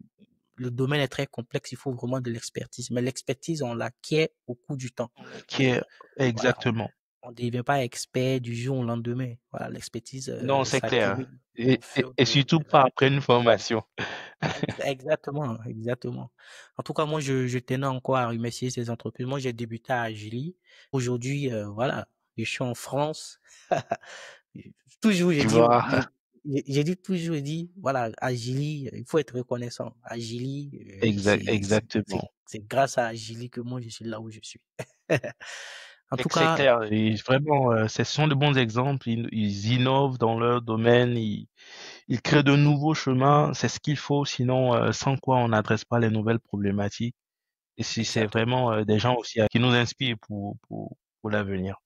le domaine est très complexe, il faut vraiment de l'expertise, mais l'expertise on l'acquiert au cours du temps. Qui est Voilà, exactement. on ne devient pas expert du jour au lendemain. Voilà, l'expertise Non, c'est clair. s'accumule au fur Et surtout de pas l'année. après une formation. Exactement, exactement. En tout cas, moi, je tenais encore à remercier ces entreprises. Moi, j'ai débuté à Agili. Aujourd'hui, voilà, je suis en France. Toujours, Tu vois, j'ai dit toujours, j'ai dit, voilà, Agili, il faut être reconnaissant. Agili, exactement. c'est grâce à Agili que moi, je suis là où je suis. En tout C'est cas, clair. Et vraiment, ce sont de bons exemples. Ils innovent dans leur domaine. Ils créent de nouveaux chemins. C'est ce qu'il faut. Sinon, sans quoi on n'adresse pas les nouvelles problématiques. Et si c'est exactement. vraiment des gens aussi qui nous inspirent pour l'avenir.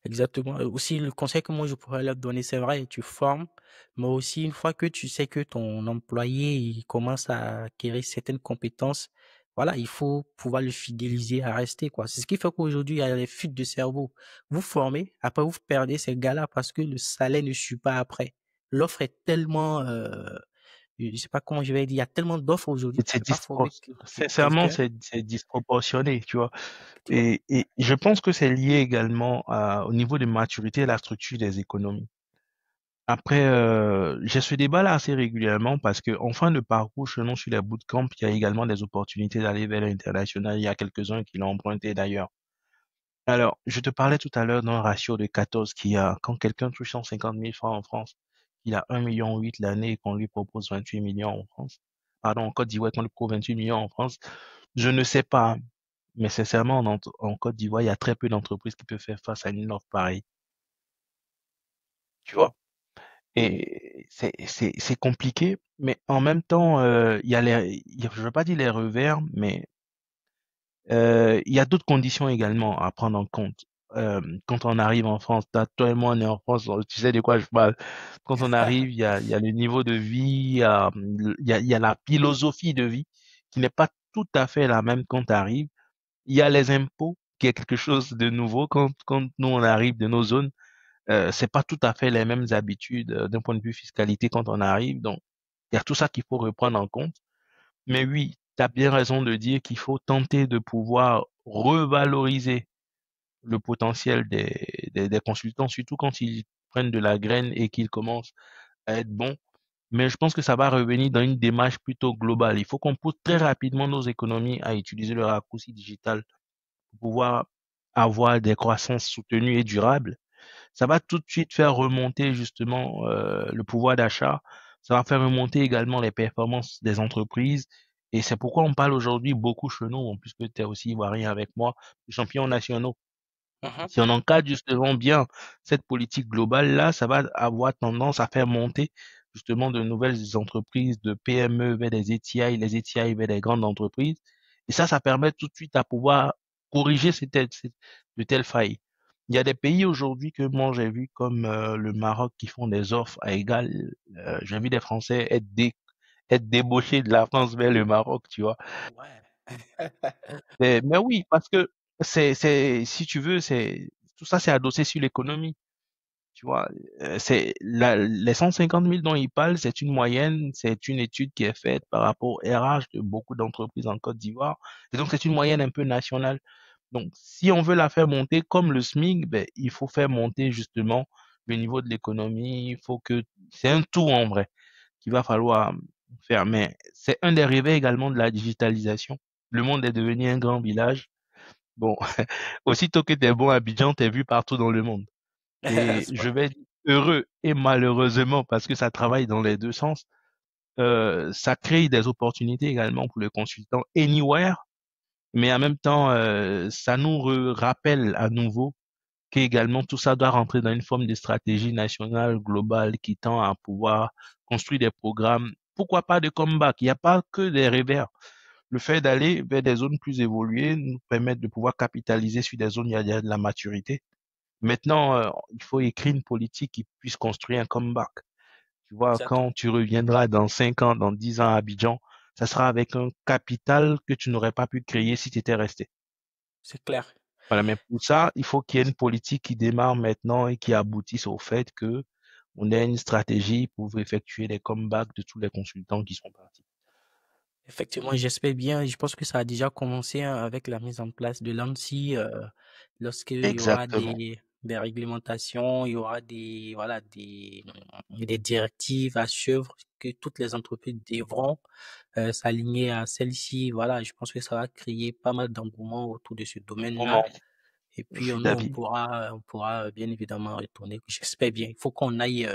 Exactement. Aussi, le conseil que moi je pourrais leur donner, c'est vrai, tu formes, mais aussi une fois que tu sais que ton employé il commence à acquérir certaines compétences, voilà, il faut pouvoir le fidéliser à rester, quoi. C'est ce qui fait qu'aujourd'hui, il y a les fuites de cerveau. Vous formez, après vous perdez ces gars-là parce que le salaire ne suit pas après. L'offre est tellement, je sais pas comment je vais dire, il y a tellement d'offres aujourd'hui, tu peux pas former Sincèrement, quelqu'un. c'est disproportionné, tu vois. Tu vois. Et je pense que c'est lié également au niveau de maturité et la structure des économies. Après, j'ai ce débat-là assez régulièrement parce que en fin de parcours, chez nous, sur les bootcamps, il y a également des opportunités d'aller vers l'international. Il y a quelques-uns qui l'ont emprunté d'ailleurs. Alors, je te parlais tout à l'heure d'un ratio de 14 qui a, quand quelqu'un touche 150 000 francs en France, il a 1,8 million l'année et qu'on lui propose 28 millions en France. Pardon, en Côte d'Ivoire, qu'on lui propose 28 millions en France. Je ne sais pas, mais sincèrement, en Côte d'Ivoire, il y a très peu d'entreprises qui peuvent faire face à une offre pareille. Tu vois? Et c'est compliqué, mais en même temps, il y a je veux pas dire les revers, mais il y a d'autres conditions également à prendre en compte. Quand on arrive en France, toi et moi, on est en France, tu sais de quoi je parle. Quand on arrive, il y a le niveau de vie, il y a la philosophie de vie qui n'est pas tout à fait la même quand tu arrives. Il y a les impôts, qui est quelque chose de nouveau quand nous on arrive de nos zones. C'est pas tout à fait les mêmes habitudes d'un point de vue fiscalité quand on arrive. Donc, il y a tout ça qu'il faut reprendre en compte. Mais oui, tu as bien raison de dire qu'il faut tenter de pouvoir revaloriser le potentiel des consultants, surtout quand ils prennent de la graine et qu'ils commencent à être bons. Mais je pense que ça va revenir dans une démarche plutôt globale. Il faut qu'on pousse très rapidement nos économies à utiliser le raccourci digital pour pouvoir avoir des croissances soutenues et durables, ça va tout de suite faire remonter justement le pouvoir d'achat. Ça va faire remonter également les performances des entreprises. Et c'est pourquoi on parle aujourd'hui beaucoup chez nous, puisque tu es aussi ivoirien avec moi, de champions nationaux. Mhm. Si on encadre justement bien cette politique globale-là, ça va avoir tendance à faire monter justement de nouvelles entreprises de PME vers des ETI, les ETI vers des grandes entreprises. Et ça permet tout de suite à pouvoir corriger de telles failles. Il y a des pays aujourd'hui que moi j'ai vu comme le Maroc qui font des offres à égal. J'ai vu des Français être débauchés de la France vers le Maroc, tu vois. Ouais. Mais oui, parce que si tu veux, tout ça, c'est adossé sur l'économie. Tu vois, les 150 000 dont il parle, c'est une moyenne, c'est une étude qui est faite par rapport au RH de beaucoup d'entreprises en Côte d'Ivoire. Et donc, c'est une Mhm. moyenne un peu nationale. Donc, si on veut la faire monter comme le SMIC, ben, il faut faire monter justement le niveau de l'économie. C'est un tout en vrai qu'il va falloir faire. Mais c'est un des rêves également de la digitalisation. Le monde est devenu un grand village. Bon, aussitôt que t'es bon à Abidjan, t'es vu partout dans le monde. Et C'est je vrai. vais dire heureux et malheureusement parce que ça travaille dans les deux sens. Ça crée des opportunités également pour le consultant anywhere, mais en même temps, ça nous rappelle à nouveau qu'également tout ça doit rentrer dans une forme de stratégie nationale globale qui tend à pouvoir construire des programmes. Pourquoi pas de comeback? Il n'y a pas que des revers. Le fait d'aller vers des zones plus évoluées nous permet de pouvoir capitaliser sur des zones où il y a de la maturité. Maintenant, il faut écrire une politique qui puisse construire un comeback. Tu vois, quand Exactement. tu reviendras dans 5 ans, dans 10 ans à Abidjan, ça sera avec un capital que tu n'aurais pas pu créer si tu étais resté. C'est clair. Voilà, mais pour ça, il faut qu'il y ait une politique qui démarre maintenant et qui aboutisse au fait que on ait une stratégie pour effectuer les comebacks de tous les consultants qui sont partis. Effectivement, j'espère bien. Je pense que ça a déjà commencé hein, avec la mise en place de l'ANSSI. Lorsqu'il y aura Exactement. des réglementations, il y aura voilà, des directives à suivre que toutes les entreprises devront s'aligner à celles-ci. Voilà, je pense que ça va créer pas mal d'engouement autour de ce domaine-là. Moment, Et je puis, suis nous, d'avis. on pourra bien évidemment retourner. J'espère bien. Il faut qu'on aille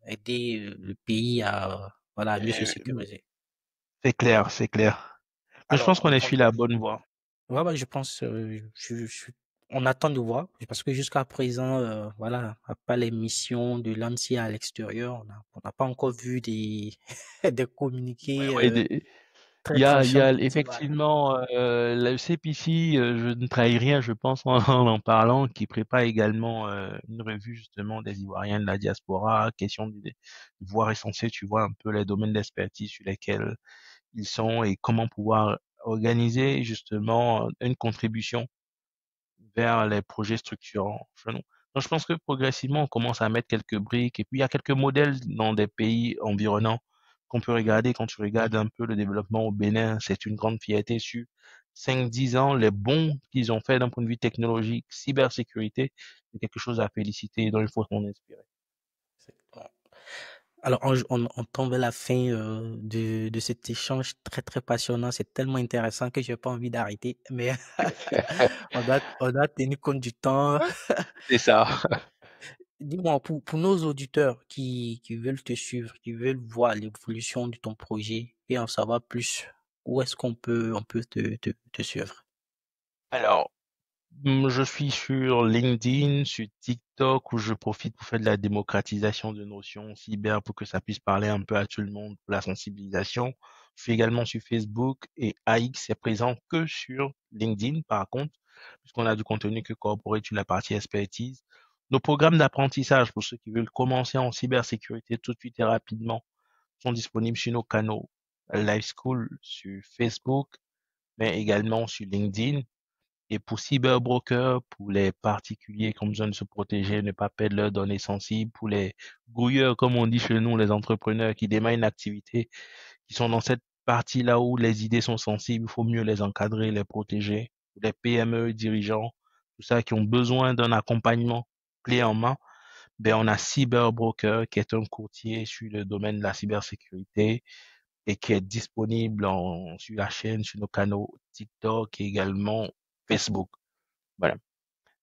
aider le pays à, voilà, à mieux se Euh, sécuriser. C'est clair, c'est clair. Mais je Alors, pense qu'on est sur la bonne voie. ouais, ouais, je pense, on attend de voir, parce que jusqu'à présent, voilà, à part les missions de l'ANSSI à l'extérieur, on n'a pas encore vu des, des Ouais, communiqués ouais, très il y tranchants a qui disent, voilà. effectivement le CPC, je ne trahis rien, je pense en parlant, qui prépare également une revue justement des Ivoiriens de la diaspora, question de voir essentiel, tu vois, un peu les domaines d'expertise sur lesquels ils sont et comment pouvoir organiser justement une contribution vers les projets structurants chez nous. Donc, je pense que progressivement, on commence à mettre quelques briques et puis il y a quelques modèles dans des pays environnants qu'on peut regarder. Quand tu regardes un peu le développement au Bénin, c'est une grande fierté sur 5-10 ans, les bons qu'ils ont fait d'un point de vue technologique, cybersécurité, c'est quelque chose à féliciter et dont il faut s'en inspirer. Alors, on tombe à la fin de cet échange très, très passionnant. C'est tellement intéressant que j'ai pas envie d'arrêter, mais on doit tenir compte du temps. C'est ça. Dis-moi, pour nos auditeurs qui veulent te suivre, qui veulent voir l'évolution de ton projet et en savoir plus, où est-ce on peut te suivre? Alors, je suis sur LinkedIn, sur TikTok, où je profite pour faire de la démocratisation de notions cyber pour que ça puisse parler un peu à tout le monde pour la sensibilisation. Je suis également sur Facebook et AX est présent que sur LinkedIn, par contre, puisqu'on a du contenu que corporate sur la partie expertise. Nos programmes d'apprentissage pour ceux qui veulent commencer en cybersécurité tout de suite et rapidement sont disponibles sur nos canaux Live School sur Facebook, mais également sur LinkedIn. Et pour cyberbroker, pour les particuliers qui ont besoin de se protéger, ne pas perdre leurs données sensibles, pour les grouilleurs, comme on dit chez nous, les entrepreneurs qui démarrent une activité, qui sont dans cette partie-là où les idées sont sensibles, il faut mieux les encadrer, les protéger. Pour les PME dirigeants, tout ça, qui ont besoin d'un accompagnement clé en main, ben on a Cyberbroker, qui est un courtier sur le domaine de la cybersécurité et qui est disponible sur la chaîne, sur nos canaux TikTok et également Facebook. Voilà.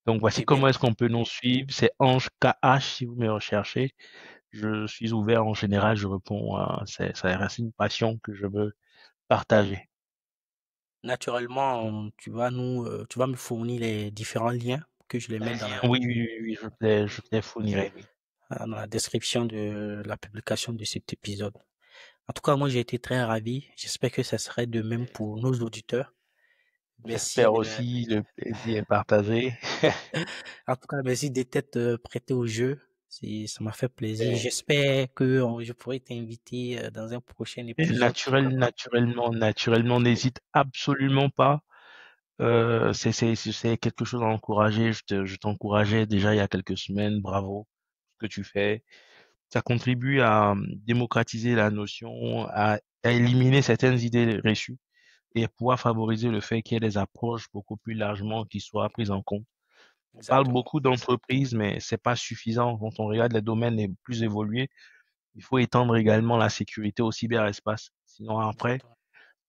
Donc voici Eh bien, comment est-ce qu'on peut nous suivre. C'est Ange KH si vous me recherchez. Je suis ouvert en général, je réponds à, ça reste une passion que je veux partager. naturellement, tu vas me fournir les différents liens pour que je les mette Oui, oui, oui, oui, je te les fournirai, oui. dans la description de la publication de cet épisode. En tout cas, moi, j'ai été très ravi. J'espère que ça serait de même pour nos auditeurs. Merci J'espère de, aussi le plaisir est partagé. en tout cas, merci d'être prêté au jeu. Ça m'a fait plaisir. Et J'espère que je pourrai t'inviter dans un prochain et épisode, pourquoi pas. naturellement, n'hésite absolument pas. C'est quelque chose à encourager. Je t'encourageais déjà il y a quelques semaines. Bravo, ce que tu fais. Ça contribue à démocratiser la notion, à éliminer certaines idées reçues et à pouvoir favoriser le fait qu'il y ait des approches beaucoup plus largement qui soient prises en compte. On parle Exactement. beaucoup d'entreprises, mais c'est pas suffisant. Quand on regarde les domaines les plus évolués, il faut étendre également la sécurité au cyberespace. Sinon, après,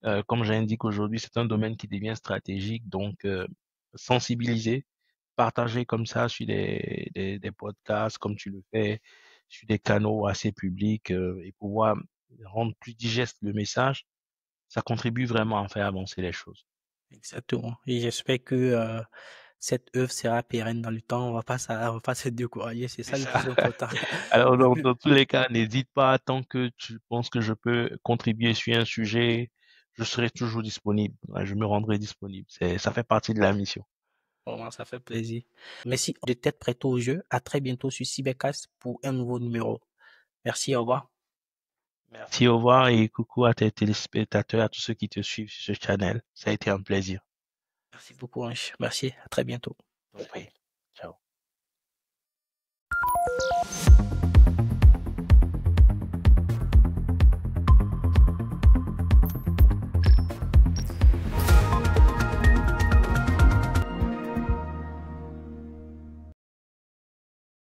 Exactement. comme j'indique aujourd'hui, c'est un domaine qui devient stratégique. Donc, sensibiliser, partager comme ça sur des podcasts, comme tu le fais, sur des canaux assez publics, et pouvoir rendre plus digeste le message, ça contribue vraiment à faire avancer les choses. Exactement. Et j'espère que cette œuvre sera pérenne dans le temps. On va pas se décourager. C'est C'est ça le ça. plus important. Alors, dans tous les cas, n'hésite pas, tant que tu penses que je peux contribuer sur un sujet, je serai toujours disponible. Ouais, je me rendrai disponible. Ça fait partie de la mission. Vraiment, ça fait plaisir. Merci de t'être prêté au jeu. À très bientôt sur Cybercast pour un nouveau numéro. Merci, au revoir. Merci, au revoir et coucou à tes téléspectateurs, à tous ceux qui te suivent sur ce channel. Ça a été un plaisir. Merci beaucoup, Ange. Merci. À très bientôt. Compris.